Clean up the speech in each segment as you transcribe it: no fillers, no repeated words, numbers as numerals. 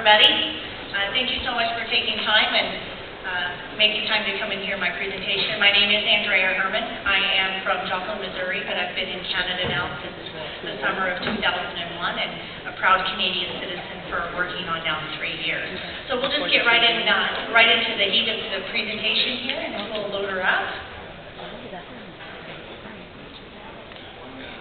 everybody. Thank you so much for taking time and making time to come and hear my presentation. My name is Andrea Hermann. I am from Joplin, Missouri, but I've been in Canada now since the summer of 2001 and a proud Canadian citizen for working on now 3 years. So we'll just get right into the heat of the presentation here, and we'll load her up.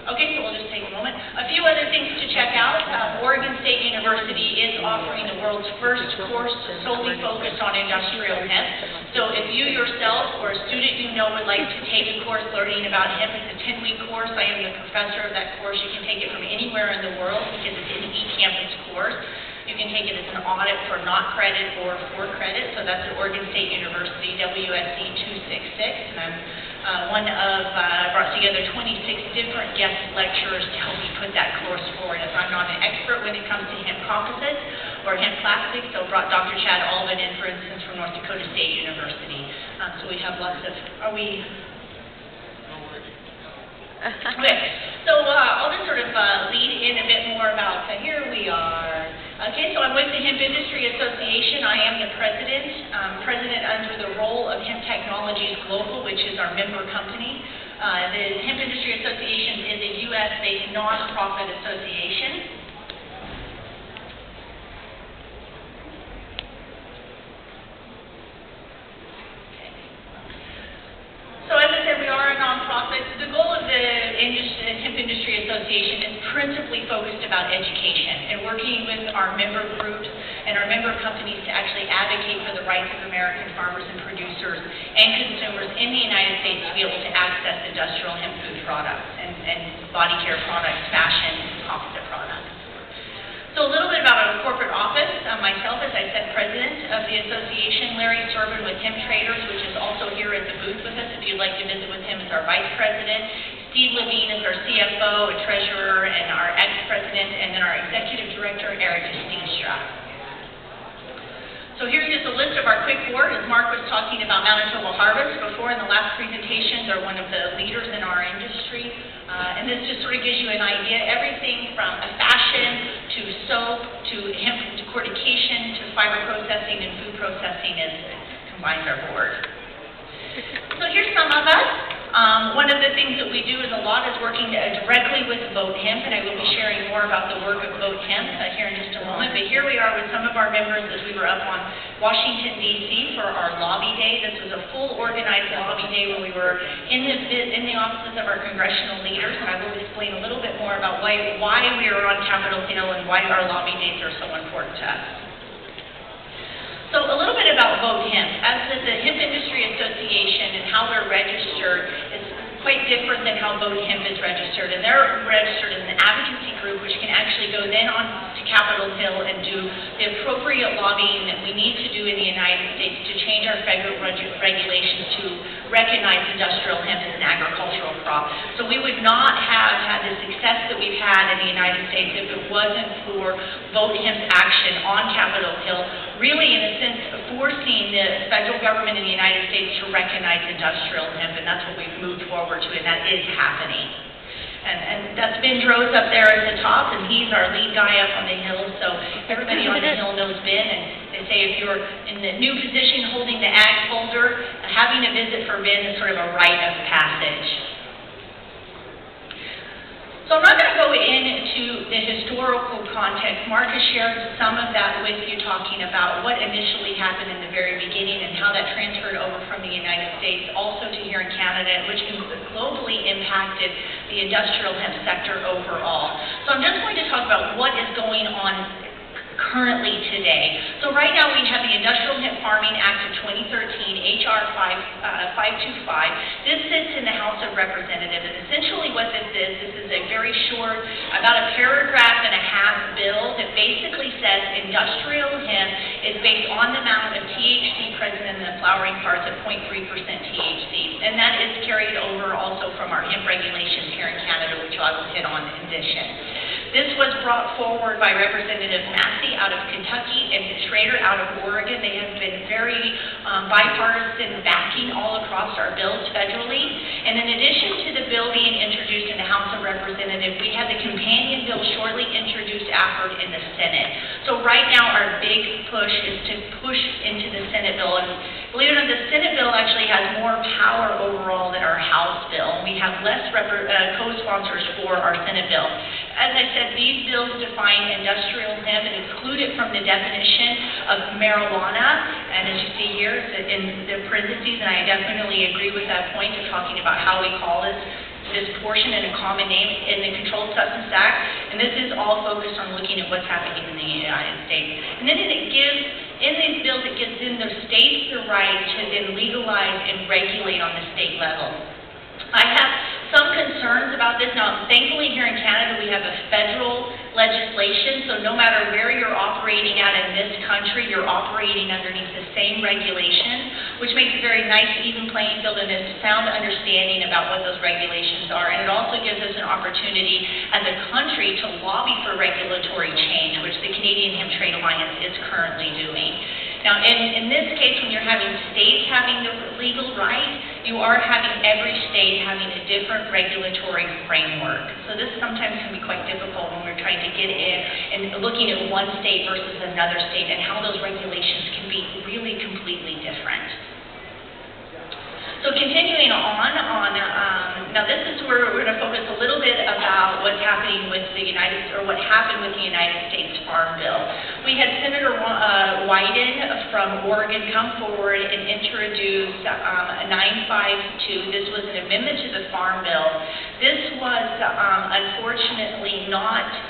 Okay, so we'll just take a moment. A few other things to check out. Oregon State University is offering the world's first course solely focused on industrial hemp. So if you yourself or a student you know would like to take a course learning about hemp, it's a 10-week course. I am the professor of that course. You can take it from anywhere in the world because it's an e-campus course. You can take it as an audit for not credit or for credit. So that's at Oregon State University, WSC 266. And I brought together 26 different guest lecturers to help me put that course forward. As I'm not an expert when it comes to hemp composites or hemp plastics, so brought Dr. Chad Alvin in, for instance, from North Dakota State University. So we have lots of, Okay, so I'll just sort of lead in a bit more about, here we are. Okay, so I'm with the Hemp Industry Association. I am the president under the role of Hemp Technologies Global, which is our member company. The Hemp Industry Association is a U.S.-based nonprofit association. So as I said, we are a nonprofit. The goal of the Hemp Industry Association is principally focused about education and working with our member groups and our member companies to actually advocate for the rights of American farmers and producers and consumers in the United States to be able to access industrial hemp food products and body care products, fashion, and composite products. So a little bit about our corporate office. Myself, as I said, president of the association. Larry Serban with Hemp Traders, which is also here at the booth with us. If you'd like to visit with him, is our vice president. Steve Levine is our CFO and treasurer and our ex-president, and then our executive director, Eric Steenstra. So here's just a list of our quick board. As Mark was talking about Manitoba Harvest before in the last presentation, they're one of the leaders in our industry. And this just sort of gives you an idea. Everything from fashion to soap to hemp to cortication to fiber processing and food processing combines our board. So here's some of us. One of the things that we do is a lot is working directly with Vote Hemp, and I will be sharing more about the work of Vote Hemp here in just a moment. But here we are with some of our members as we were up on Washington, D.C. for our lobby day. This was a full organized lobby day where we were in the offices of our congressional leaders, and I will explain a little bit more about why we are on Capitol Hill and why our lobby days are so important to us. So a little bit about Vote Hemp. As the Hemp Industry Association and how we're registered is quite different than how Vote Hemp is registered. And they're registered as an advocacy group which can actually go then on to Capitol Hill and do the appropriate lobbying that we need to do in the United States to change our federal regulations to recognize industrial hemp as an agricultural crop. So we would not have had the success that we've had in the United States if it wasn't for Vote Hemp's action on Capitol Hill, really in a sense forcing the federal government in the United States to recognize industrial hemp, and that's what we've moved forward to, and that is happening. And that's Ben Droz up there at the top, and he's our lead guy up on the hill, so everybody on the hill knows Ben, and they say if you're in the new position holding the ag folder, having a visit for Ben is sort of a rite of passage. So I'm not going to go into the historical context. Mark has shared some of that with you, talking about what initially happened in the very beginning and how that transferred over from the United States also to here in Canada, which globally impacted the industrial hemp sector overall. So I'm just going to talk about what is going on currently today. So right now we have the Industrial Hemp Farming Act of 2013, H.R. 525. This sits in the House of Representatives, and essentially what this is a very short, about a paragraph and a half bill that basically says industrial hemp is based on the amount of THC present in the flowering parts at 0.3% THC. And that is carried over also from our hemp regulations here in Canada, which I will hit on in addition. This was brought forward by Representative Massey out of Kentucky and Schrader out of Oregon. They have been very bipartisan backing all across our bills federally. And in addition to the bill being introduced in the House of Representatives, we have the companion bill shortly introduced afterward in the Senate. So right now our big push is to push into the Senate bill. And believe it or not, the Senate bill actually has more power overall than our House bill. We have less co-sponsors for our Senate bill. As I said, these bills define industrial hemp and exclude it from the definition of marijuana. And as you see here, it's in the parentheses, and I definitely agree with that point of talking about how we call this portion and a common name in the Controlled Substance Act. And this is all focused on looking at what's happening in the United States. And then in these bills, it gives in the states the right to then legalize and regulate on the state level. I have some concerns about this. Now, thankfully here in Canada we have a federal legislation, so no matter where you're operating at in this country, you're operating underneath the same regulation, which makes a very nice even playing field and a sound understanding about what those regulations are. And it also gives us an opportunity as a country to lobby for regulatory change, which the Canadian Hemp Trade Alliance is currently doing. Now, in this case, when you're having states having the legal right, you are having every state having a different regulatory framework. So this sometimes can be quite difficult when we're trying to get in and looking at one state versus another state and how those regulations can be really completely different. So continuing on, now this is where we're going to focus a little bit about what's happening with what happened with the United States Farm Bill. We had Senator Wyden from Oregon come forward and introduce 952. This was an amendment to the Farm Bill. This was unfortunately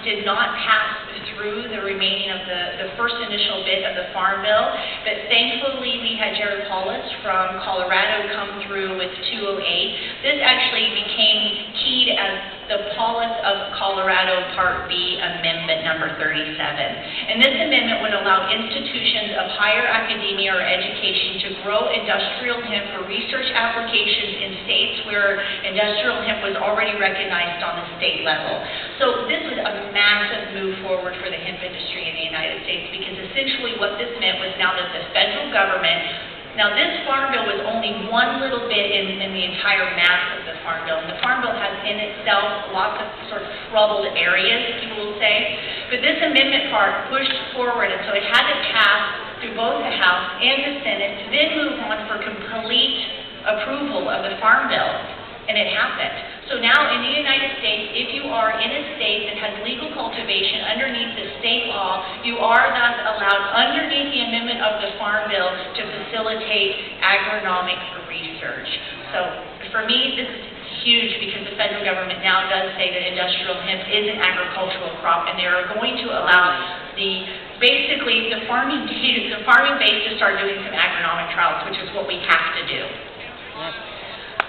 did not pass through the remaining of the first initial bit of the Farm Bill, but thankfully we had Jared Paulus from Colorado come through with 208. This actually became keyed as the Paulus of Colorado Part B Amendment number 37. And this amendment would allow institutions of higher academia or education to grow industrial hemp for research applications in states where industrial hemp was already recognized on the state level. So this was a massive move forward for the hemp industry in the United States, because essentially what this meant was now that the federal government. Now, this Farm Bill was only one little bit in the entire mass of the Farm Bill. And the Farm Bill has in itself lots of sort of troubled areas, people will say. But this amendment part pushed forward, and so it had to pass through both the House and the Senate to then move on for complete approval of the Farm Bill. And it happened. So now in the United States, if you are in a state that has legal cultivation underneath the state law, you are thus allowed underneath the amendment of the Farm Bill to facilitate agronomic research. So for me, this is huge, because the federal government now does say that industrial hemp is an agricultural crop, and they are going to allow basically the farming base to start doing some agronomic trials, which is what we have to do.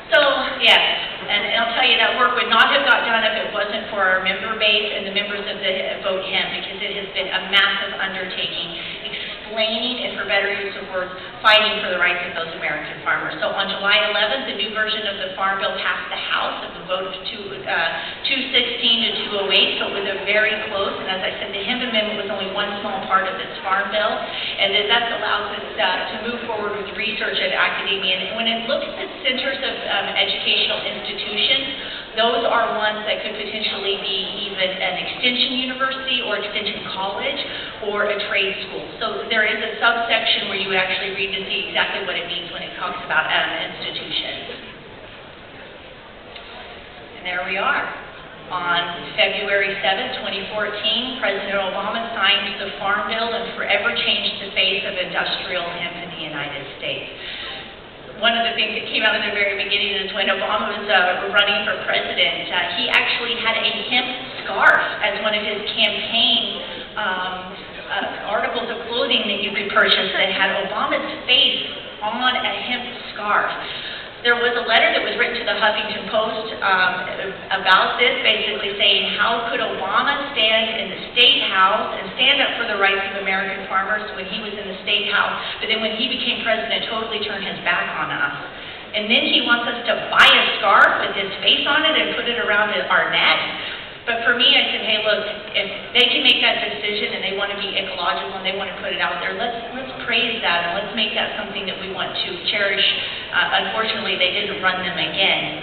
So, yes, and I'll tell you, that work would not have got done if it wasn't for our member base and the members of the Vote Hemp, because it has been a massive undertaking, explaining, and for better use of words, fighting for the rights of those American farmers. So on July 11th, the new version of the Farm Bill passed the House of the vote of 216 to 208, so it was a very close. And as I said, the hemp amendment was only one small part of this Farm Bill, and then that allows us to move forward with research at academia. And when it looks at centers of educational institutions, those are ones that could potentially be even an extension university or extension college or a trade school. So there is a subsection where you would actually read to see exactly what it means when it talks about institutions. And there we are. On February 7, 2014, President Obama signed the Farm Bill and forever changed the face of industrial hemp in the United States. One of the things that came out in the very beginning is when Obama was running for president, he actually had a hemp scarf as one of his campaign articles of clothing that you could purchase that had Obama's face on a hemp scarf. There was a letter that was written to the Huffington Post about this, basically saying, how could Obama stand in the State House and stand up for the rights of American farmers when he was in the State House, but then when he became president, totally turned his back on us. And then he wants us to buy a scarf with his face on it and put it around our neck. But for me, I said, hey, look, if they can make that decision and they want to be ecological and they want to put it out there, let's praise that and let's make that something that we want to cherish. Unfortunately, they didn't run them again,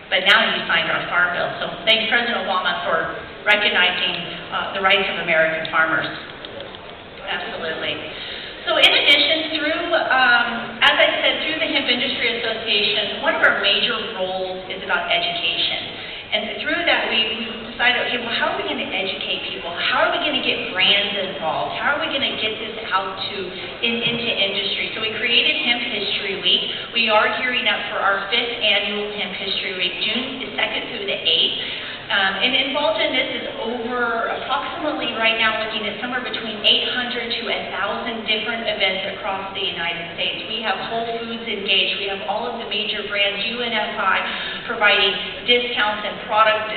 but now he signed our farm bill. So thanks, President Obama, for recognizing the rights of American farmers. Absolutely. So in addition, as I said, through the Hemp Industry Association, one of our major roles is about education. And through that, we decided, okay, well, how are we going to educate people? How are we going to get brands involved? How are we going to get this out into industry? So we created Hemp History Week. We are gearing up for our 5th annual Hemp History Week, June 2nd through the 8th. And involved in this is over approximately right now looking at somewhere between 800 to 1,000 different events across the United States. We have Whole Foods engaged. We have all of the major brands, UNFI providing discounts and product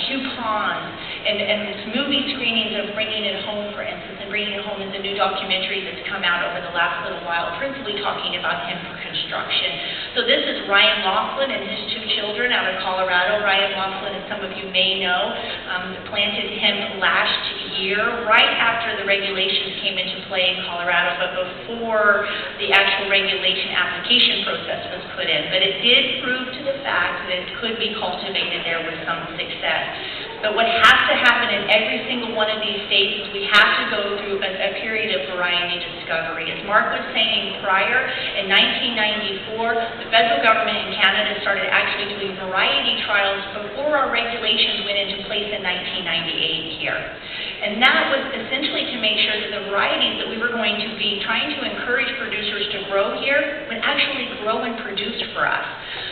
coupons and movie screenings of Bringing It Home, for instance. And Bringing It Home is a new documentary that's come out over the last little while, principally talking about hemp for construction. So this is Ryan Laughlin and his 2 children out of Colorado. Ryan Laughlin, as some of you may know, planted hemp last year, right after the regulations came into play in Colorado, but before the actual regulation application process was put in. But it did prove to the fact that it could be cultivated there with some success. But what has to happen in every single one of these states is we have to go through a period of variety discovery. As Mark was saying prior, in 1994, the federal government in Canada started actually doing variety trials before our regulations went into place in 1998 here. And that was essentially to make sure that the varieties that we were going to be trying to encourage producers to grow here would actually grow and produce for us.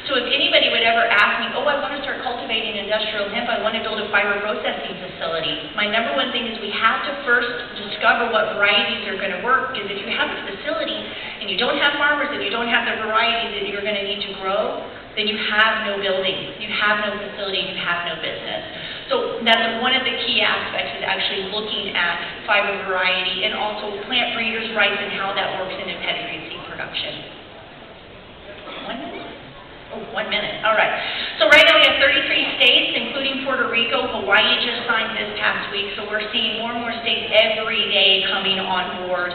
So if anybody would ever ask me, oh, I want to start cultivating industrial hemp, I want to build a fiber processing facility, my number one thing is we have to first discover what varieties are going to work, because if you have a facility and you don't have farmers and you don't have the varieties that you're going to need to grow, then you have no building, you have no facility, you have no business. So that's one of the key aspects, is actually looking at fiber variety and also plant breeders' rights and how that works into pedigree seed production. 1 minute? Oh, 1 minute. All right. So right now we have 33 states, including Puerto Rico. Hawaii just signed this past week. So we're seeing more and more states every day coming on board,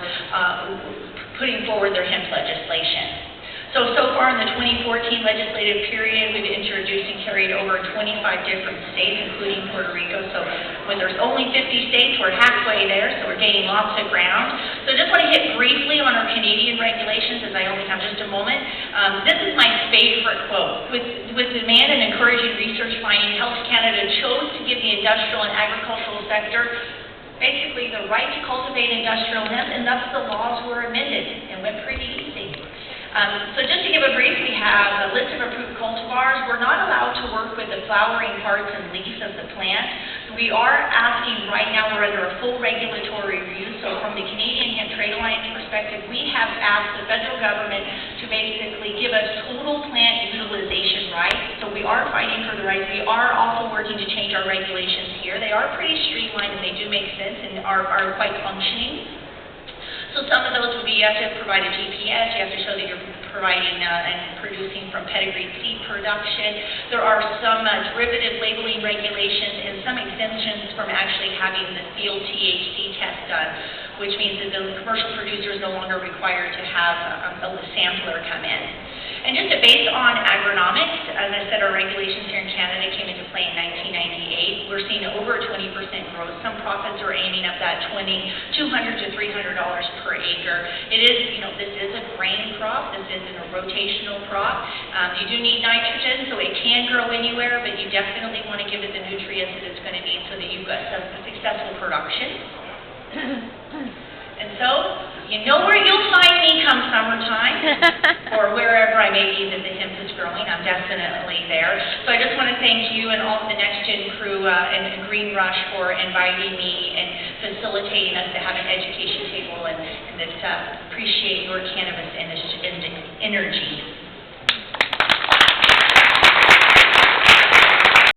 putting forward their hemp legislation. So far in the 2014 legislative period, we've introduced and carried over 25 different states, including Puerto Rico. So when there's only 50 states, we're halfway there, so we're gaining lots of ground. So I just want to hit briefly on our Canadian regulations, as I only have just a moment. This is my favorite quote. With demand and encouraging research finding, Health Canada chose to give the industrial and agricultural sector basically the right to cultivate industrial hemp, and thus the laws were amended and went pretty easy. So just to give a brief, we have a list of approved cultivars. We're not allowed to work with the flowering parts and leaves of the plant. We are asking right now, we're under a full regulatory review. So from the Canadian Hemp Trade Alliance perspective, we have asked the federal government to basically give us total plant utilization rights. So we are fighting for the rights. We are also working to change our regulations here. They are pretty streamlined and they do make sense and are quite functioning. So some of those would be, you have to provide a GPS, you have to show that you're providing and producing from pedigree seed production. There are some derivative labeling regulations and some exemptions from actually having the field THC test done, which means that the commercial producer is no longer required to have a sampler come in. And just based on agronomics, as I said, our regulations here in Canada came into play in 1998. We're seeing over 20% growth. Some profits are aiming up that $200 to $300 per acre. It is, this is a grain crop. This isn't a rotational crop. You do need nitrogen, so it can grow anywhere, but you definitely want to give it the nutrients that it's going to need so that you've got some successful production. And so, you know where you'll find me come summertime, or wherever I may be that the hemp is growing. I'm definitely there. So I just want to thank you and all of the Next Gen crew and GreenRush for inviting me and facilitating us to have an education table, and that appreciate your cannabis energy.